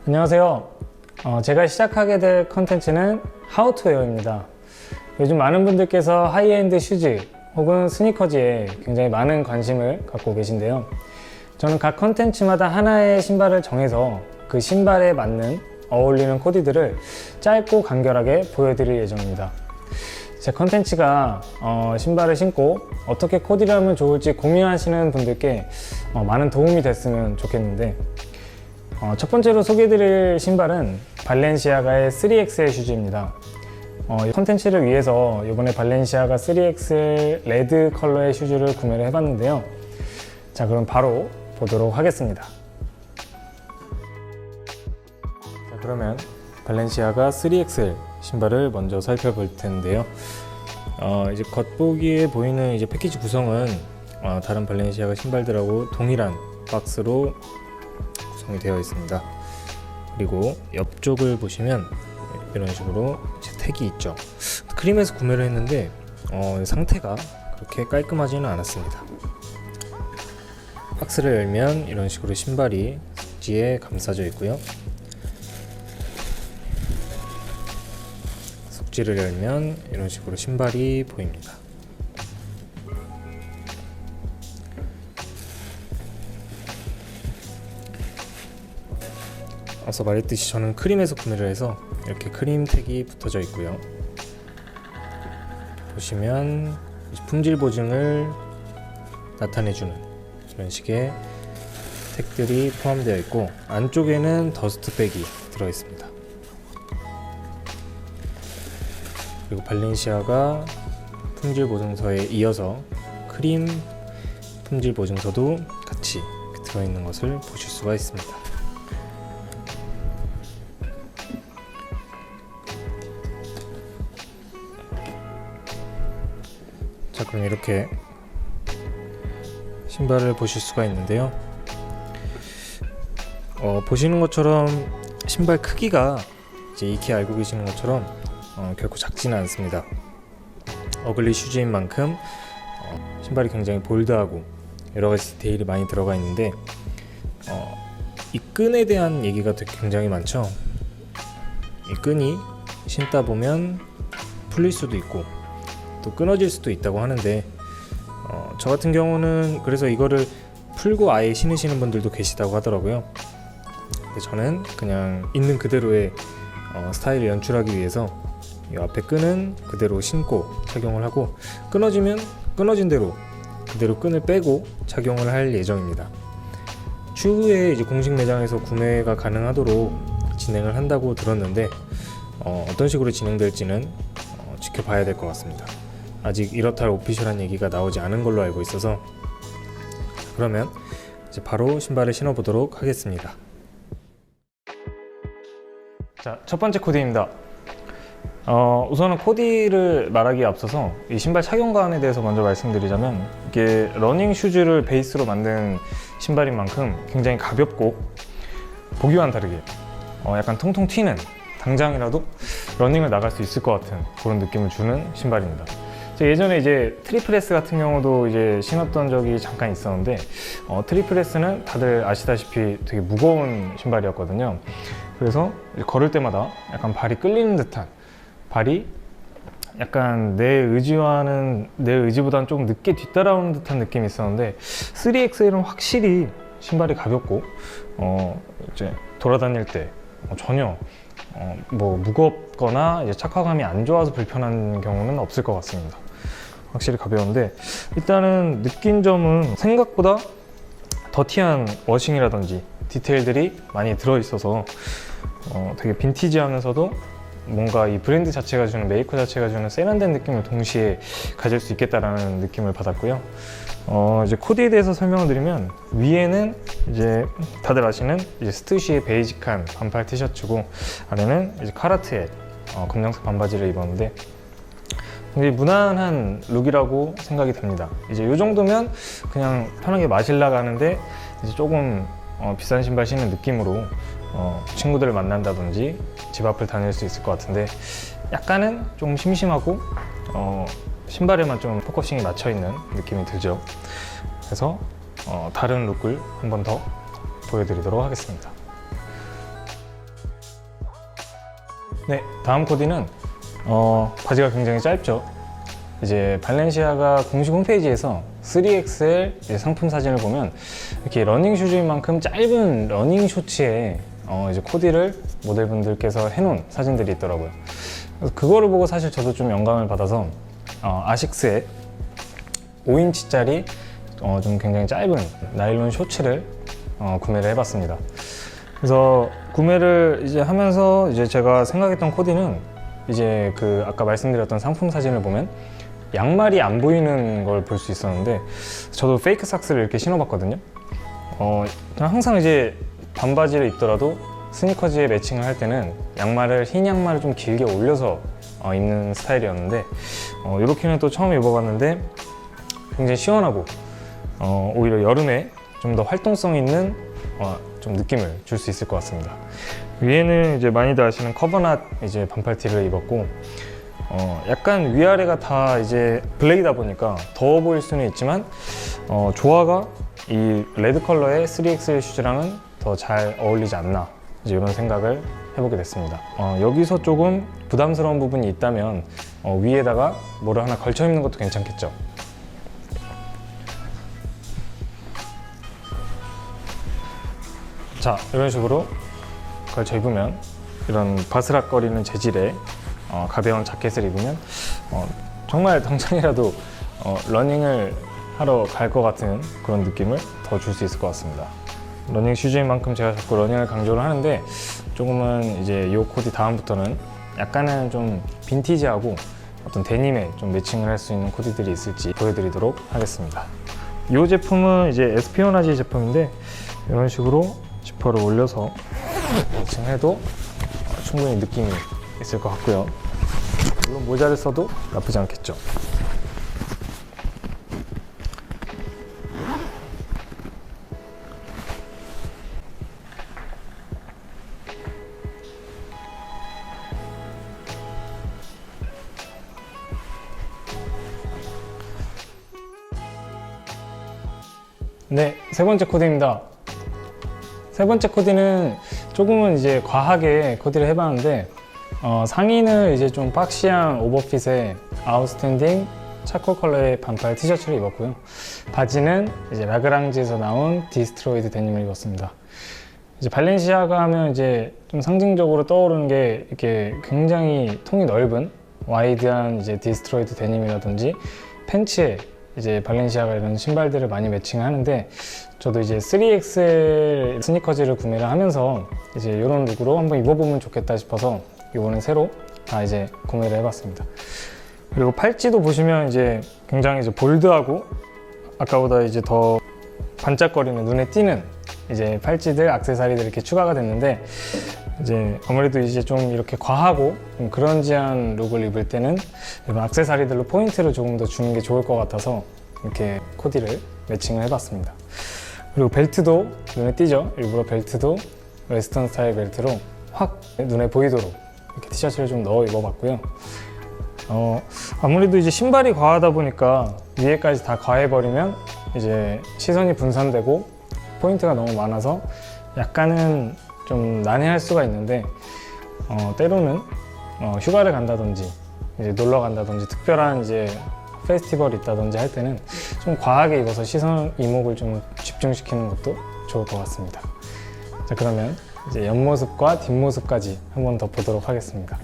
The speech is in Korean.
안녕하세요. 제가 시작하게 될 컨텐츠는 하우투웨어입니다. 요즘 많은 분들께서 하이엔드 슈즈 혹은 스니커즈에 굉장히 많은 관심을 갖고 계신데요. 저는 각 컨텐츠마다 하나의 신발을 정해서 그 신발에 맞는 어울리는 코디들을 짧고 간결하게 보여드릴 예정입니다. 제 컨텐츠가 신발을 신고 어떻게 코디를 하면 좋을지 고민하시는 분들께 많은 도움이 됐으면 좋겠는데, 첫 번째로 소개해드릴 신발은 발렌시아가의 3XL 슈즈입니다. 이 컨텐츠를 위해서 이번에 발렌시아가 3XL 레드 컬러의 슈즈를 구매를 해봤는데요. 자, 그럼 바로 보도록 하겠습니다. 자, 그러면 발렌시아가 3XL 신발을 먼저 살펴볼 텐데요. 이제 겉보기에 보이는 이제 패키지 구성은 다른 발렌시아가 신발들하고 동일한 박스로 구성이 되어 있습니다. 그리고 옆쪽을 보시면 이런 식으로 택이 있죠. 크림에서 구매를 했는데 상태가 그렇게 깔끔하지는 않았습니다. 박스를 열면 이런 식으로 신발이 속지에 감싸져 있고요. 속지를 열면 이런 식으로 신발이 보입니다. 앞서 말했듯이 저는 크림에서 구매를 해서 이렇게 크림 택이 붙어져 있고요. 보시면 품질 보증을 나타내주는 이런 식의 택들이 포함되어 있고, 안쪽에는 더스트백이 들어 있습니다. 그리고 발렌시아가 품질 보증서에 이어서 크림 품질 보증서도 같이 들어있는 것을 보실 수가 있습니다. 자, 그럼 이렇게 신발을 보실 수가 있는데요. 보시는 것처럼 신발 크기가 이제 익히 알고 계시는 것처럼 결코 작지는 않습니다. 어글리 슈즈인 만큼 신발이 굉장히 볼드하고 여러가지 디테일이 많이 들어가 있는데, 이 끈에 대한 얘기가 굉장히 많죠. 이 끈이 신다 보면 풀릴 수도 있고 또 끊어질 수도 있다고 하는데, 저 같은 경우는 그래서 이거를 풀고 아예 신으시는 분들도 계시다고 하더라고요. 근데 저는 그냥 있는 그대로의 스타일을 연출하기 위해서 이 앞에 끈은 그대로 신고 착용을 하고, 끊어지면 끊어진 대로 그대로 끈을 빼고 착용을 할 예정입니다. 추후에 이제 공식 매장에서 구매가 가능하도록 진행을 한다고 들었는데, 어떤 식으로 진행될지는 지켜봐야 될 것 같습니다. 아직 이렇다 할 오피셜한 얘기가 나오지 않은 걸로 알고 있어서. 그러면 이제 바로 신발을 신어보도록 하겠습니다. 자, 첫 번째 코디입니다. 우선은 코디를 말하기에 앞서서 이 신발 착용감에 대해서 먼저 말씀드리자면, 이게 러닝 슈즈를 베이스로 만든 신발인 만큼 굉장히 가볍고 보기와는 다르게 약간 통통 튀는, 당장이라도 러닝을 나갈 수 있을 것 같은 그런 느낌을 주는 신발입니다. 예전에 이제 트리플 S 같은 경우도 이제 신었던 적이 잠깐 있었는데, 트리플 S는 다들 아시다시피 되게 무거운 신발이었거든요. 그래서 걸을 때마다 약간 발이 끌리는 듯한, 발이 약간 내 의지보다는 좀 늦게 뒤따라오는 듯한 느낌이 있었는데, 3XL은 확실히 신발이 가볍고 이제 돌아다닐 때 전혀 뭐 무겁거나 이제 착화감이 안 좋아서 불편한 경우는 없을 것 같습니다. 확실히 가벼운데, 일단은 느낀 점은 생각보다 더티한 워싱이라든지 디테일들이 많이 들어있어서 되게 빈티지하면서도 뭔가 이 브랜드 자체가 주는, 메이커 자체가 주는 세련된 느낌을 동시에 가질 수 있겠다라는 느낌을 받았고요. 이제 코디에 대해서 설명을 드리면, 위에는 이제 다들 아시는 이제 스투시의 베이직한 반팔 티셔츠고, 아래는 이제 카라트의 검정색 반바지를 입었는데, 굉장히 무난한 룩이라고 생각이 됩니다. 이제 이 정도면 그냥 편하게 마실라 가는데 이제 조금 비싼 신발 신는 느낌으로 친구들을 만난다든지 집 앞을 다닐 수 있을 것 같은데, 약간은 좀 심심하고 신발에만 좀 포커싱이 맞춰 있는 느낌이 들죠. 그래서 다른 룩을 한 번 더 보여드리도록 하겠습니다. 네, 다음 코디는 바지가 굉장히 짧죠. 이제 발렌시아가 공식 홈페이지에서 3XL 이제 상품 사진을 보면 이렇게 러닝 슈즈인 만큼 짧은 러닝 쇼츠에 이제 코디를 모델분들께서 해놓은 사진들이 있더라고요. 그래서 그거를 보고 사실 저도 좀 영감을 받아서 아식스의 5인치짜리 좀 굉장히 짧은 나일론 쇼츠를 구매를 해봤습니다. 그래서 구매를 이제 하면서 이제 제가 생각했던 코디는 이제 그 아까 말씀드렸던 상품 사진을 보면 양말이 안 보이는 걸 볼 수 있었는데 저도 페이크 삭스를 이렇게 신어봤거든요. 저는 항상 이제 반바지를 입더라도 스니커즈에 매칭을 할 때는 흰 양말을 좀 길게 올려서 입는 스타일이었는데 이렇게는 또 처음 입어봤는데 굉장히 시원하고 오히려 여름에 좀 더 활동성 있는 좀 느낌을 줄 수 있을 것 같습니다. 위에는 이제 많이들 아시는 커버낫 이제 반팔티를 입었고 약간 위아래가 다 이제 블랙이다 보니까 더워 보일 수는 있지만 조화가 이 레드 컬러의 3XL 슈즈랑은 더 잘 어울리지 않나 이제 이런 생각을 해보게 됐습니다. 여기서 조금 부담스러운 부분이 있다면 위에다가 뭐를 하나 걸쳐 입는 것도 괜찮겠죠. 자, 이런 식으로 걸쳐 입으면 이런 바스락거리는 재질의 가벼운 자켓을 입으면 정말 당장이라도 러닝을 하러 갈 것 같은 그런 느낌을 더 줄 수 있을 것 같습니다. 러닝 슈즈인 만큼 제가 자꾸 러닝을 강조를 하는데 조금은 이제 이 코디 다음부터는 약간은 좀 빈티지하고 어떤 데님에 좀 매칭을 할 수 있는 코디들이 있을지 보여드리도록 하겠습니다. 이 제품은 이제 에스피오나지 제품인데 이런 식으로 지퍼를 올려서 매칭해도 충분히 느낌이 있을 것 같고요. 물론 모자를 써도 나쁘지 않겠죠. 네, 세 번째 코디입니다. 세 번째 코디는 조금은 이제 과하게 코디를 해봤는데 상의는 이제 좀 박시한 오버핏의 아웃스탠딩 차콜 컬러의 반팔 티셔츠를 입었고요. 바지는 이제 라그랑지에서 나온 디스트로이드 데님을 입었습니다. 이제 발렌시아가 하면 이제 좀 상징적으로 떠오르는 게 이렇게 굉장히 통이 넓은 와이드한 이제 디스트로이드 데님이라든지 팬츠에 이제 발렌시아가 이런 신발들을 많이 매칭을 하는데 저도 이제 3XL 스니커즈를 구매를 하면서 이제 이런 룩으로 한번 입어보면 좋겠다 싶어서 이거는 새로 다 이제 구매를 해봤습니다. 그리고 팔찌도 보시면 이제 굉장히 이제 볼드하고 아까보다 이제 더 반짝거리는 눈에 띄는 이제 팔찌들, 액세서리들 이렇게 추가가 됐는데 이제 아무래도 이제 좀 이렇게 과하고 좀 그런지한 룩을 입을 때는 이런 액세서리들로 포인트를 조금 더 주는 게 좋을 것 같아서 이렇게 코디를 매칭을 해봤습니다. 그리고 벨트도 눈에 띄죠? 일부러 벨트도 웨스턴 스타일 벨트로 확 눈에 보이도록 이렇게 티셔츠를 좀 넣어 입어봤고요. 아무래도 이제 신발이 과하다 보니까 위에까지 다 과해버리면 이제 시선이 분산되고 포인트가 너무 많아서 약간은 좀 난해할 수가 있는데 때로는 휴가를 간다든지 이제 놀러 간다든지 특별한 이제 페스티벌이 있다든지 할 때는 좀 과하게 입어서 시선 이목을 좀 집중시키는 것도 좋을 것 같습니다. 자, 그러면 이제 옆모습과 뒷모습까지 한번 더 보도록 하겠습니다.